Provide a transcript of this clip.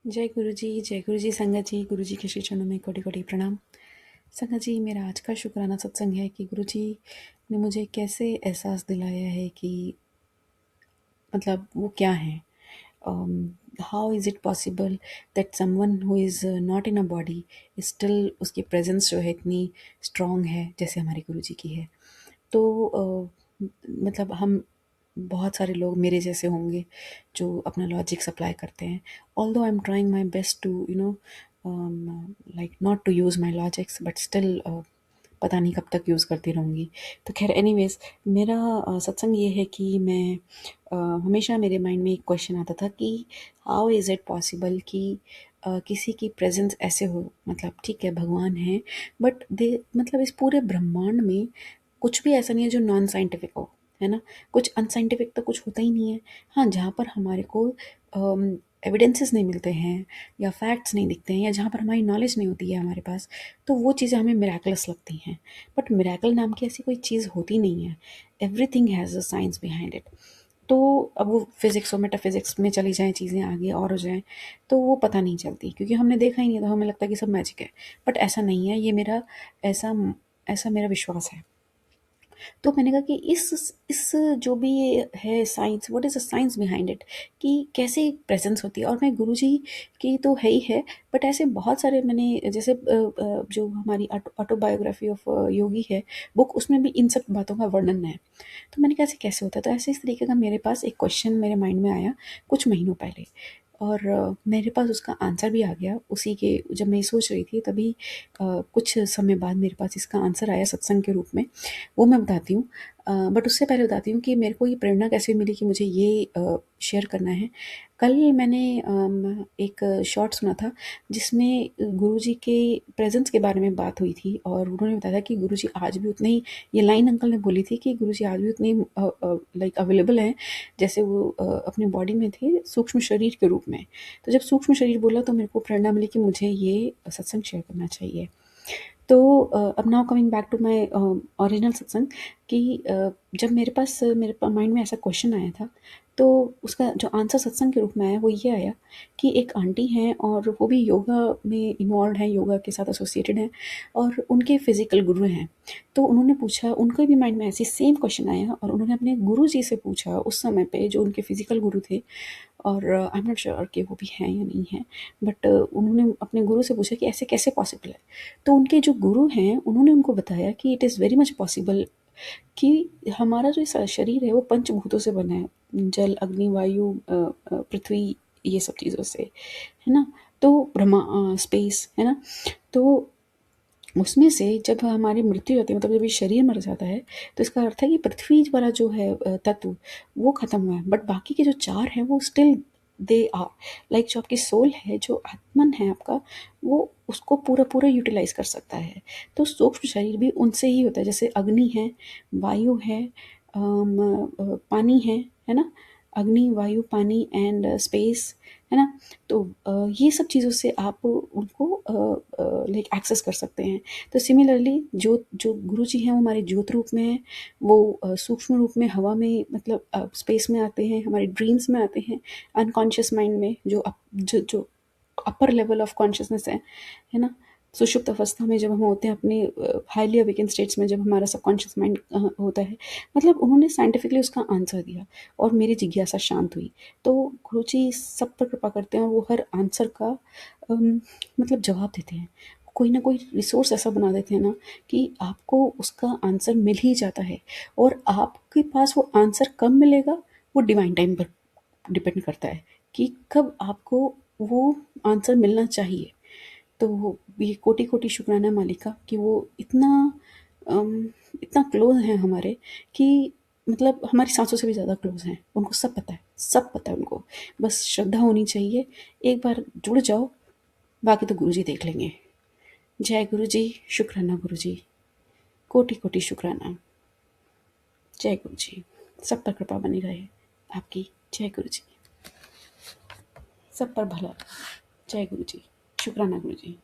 जय गुरु जी संगत जी। गुरु जी के श्री चरणों में कोटि कोटि प्रणाम। संगत जी, मेरा आज का शुक्राना सत्संग है कि गुरु जी ने मुझे कैसे एहसास दिलाया है कि मतलब वो क्या है। How is it possible that someone who is not in a body still उसकी प्रेजेंस जो है इतनी स्ट्रॉन्ग है जैसे हमारे गुरु जी की है। तो मतलब हम बहुत सारे लोग मेरे जैसे होंगे जो अपना लॉजिक सप्लाई करते हैं। Although I am trying my best to like not to use my logics but still पता नहीं कब तक यूज़ करती रहूँगी। तो खैर एनीवेज, मेरा सत्संग ये है कि मैं हमेशा मेरे माइंड में एक क्वेश्चन आता था कि हाउ इज़ इट पॉसिबल कि किसी की प्रेजेंस ऐसे हो। मतलब ठीक है, भगवान है, बट दे मतलब इस पूरे ब्रह्मांड में कुछ भी ऐसा नहीं है जो नॉन साइंटिफिक हो, है ना। कुछ अनसाइंटिफिक तो कुछ होता ही नहीं है। हाँ, जहाँ पर हमारे को एविडेंसेस नहीं मिलते हैं या फैक्ट्स नहीं दिखते हैं या जहाँ पर हमारी नॉलेज नहीं होती है हमारे पास, तो वो चीज़ें हमें मिराकलस लगती हैं। बट मिराकल नाम की ऐसी कोई चीज़ होती नहीं है। Everything has a science behind it. तो अब वो फिज़िक्स और मेटाफिज़िक्स में चली जाएँ चीज़ें, आगे और हो जाएँ, तो वो पता नहीं चलती क्योंकि हमने देखा ही नहीं है, तो हमें लगता है कि सब मैजिक है। बट ऐसा नहीं है, ये मेरा ऐसा ऐसा मेरा विश्वास है। तो मैंने कहा कि इस जो भी ये है science, what is the science behind it, कि कैसे प्रेजेंस होती है। और मैं गुरुजी की तो है ही है, बट ऐसे बहुत सारे मैंने जैसे जो हमारी ऑटोबायोग्राफी ऑफ योगी है बुक, उसमें भी इन सब बातों का वर्णन है। तो मैंने कहा ऐसे कैसे होता है। तो ऐसे इस तरीके का मेरे पास एक क्वेश्चन मेरे माइंड में आया कुछ महीनों पहले, और मेरे पास उसका आंसर भी आ गया उसी के, जब मैं ये सोच रही थी तभी कुछ समय बाद मेरे पास इसका आंसर आया सत्संग के रूप में। वो मैं बताती हूँ। बट उससे पहले बताती हूँ कि मेरे को ये प्रेरणा कैसे मिली कि मुझे ये शेयर करना है। कल मैंने एक शॉर्ट सुना था जिसमें गुरुजी के प्रेजेंस के बारे में बात हुई थी, और उन्होंने बताया कि गुरुजी आज भी उतने ही, ये लाइन अंकल ने बोली थी कि गुरुजी आज भी उतने लाइक अवेलेबल हैं जैसे वो अपनी बॉडी में थे सूक्ष्म शरीर के रूप में। तो जब सूक्ष्म शरीर बोला तो मेरे को प्रेरणा मिली कि मुझे ये सत्संग शेयर करना चाहिए। तो अब now coming back to my original सत्संग, कि जब मेरे माइंड में ऐसा क्वेश्चन आया था, तो उसका जो आंसर सत्संग के रूप में आया वो ये आया कि एक आंटी हैं और वो भी योगा में इन्वॉल्व हैं, योगा के साथ एसोसिएटेड हैं, और उनके फिजिकल गुरु हैं। तो उन्होंने पूछा, उनके भी माइंड में ऐसी सेम क्वेश्चन आया और उन्होंने अपने गुरु जी से पूछा उस समय पे, जो उनके फिजिकल गुरु थे। और आई एम नॉट श्योर कि वो भी हैं या नहीं हैं, बट उन्होंने अपने गुरु से पूछा कि ऐसे कैसे पॉसिबल है। तो उनके जो गुरु हैं उन्होंने उनको बताया कि it is very much possible कि हमारा जो शरीर है वो पंचभूतों से बना है, जल अग्नि वायु पृथ्वी, ये सब चीज़ों से, है ना। तो ब्रह्मा, स्पेस, है ना। तो उसमें से जब हमारी मृत्यु होती है, मतलब जब ये शरीर मर जाता है, तो इसका अर्थ है कि पृथ्वी वाला जो है तत्व, वो खत्म हुआ है, बट बाकी के जो चार हैं वो स्टिल दे आर, लाइक जो आपकी सोल है, जो आत्मन है आपका, वो उसको पूरा पूरा यूटिलाइज कर सकता है। तो सूक्ष्म शरीर भी उनसे ही होता है, जैसे अग्नि है, वायु है, पानी है ना। अग्नि, वायु, पानी एंड स्पेस, है ना। तो ये सब चीज़ों से आप उनको लाइक एक्सेस कर सकते हैं। तो सिमिलरली जो जो गुरु जी हैं वो हमारे ज्योत रूप में हैं, वो सूक्ष्म रूप में हवा में, मतलब स्पेस में आते हैं, हमारे ड्रीम्स में आते हैं, अनकॉन्शियस माइंड में, जो अपर लेवल ऑफ कॉन्शियसनेस है ना। सुषुप्त अवस्था में जब हम होते हैं, अपने हाईली अवेकन स्टेट्स में, जब हमारा सबकॉन्शियस माइंड होता है, मतलब उन्होंने साइंटिफिकली उसका आंसर दिया और मेरी जिज्ञासा शांत हुई। तो गुरुजी सब पर कृपा करते हैं और वो हर आंसर का मतलब जवाब देते हैं। कोई ना कोई रिसोर्स ऐसा बना देते हैं ना कि आपको उसका आंसर मिल ही जाता है। और आपके पास वो आंसर कब मिलेगा, वो डिवाइन टाइम पर डिपेंड करता है कि कब आपको वो आंसर मिलना चाहिए। तो ये कोटि कोटि शुक्राना मालिका कि वो इतना इतना क्लोज है हमारे, कि मतलब हमारी सांसों से भी ज़्यादा क्लोज हैं। उनको सब पता है, सब पता है उनको। बस श्रद्धा होनी चाहिए, एक बार जुड़ जाओ, बाकी तो गुरु जी देख लेंगे। जय गुरु जी, शुक्राना गुरु जी, कोटि कोटि शुक्राना। जय गुरु जी, सब पर कृपा बनी रहे आपकी। जय गुरु जी, सब पर भला। जय गुरु जी, शुक्राना गुरु जी।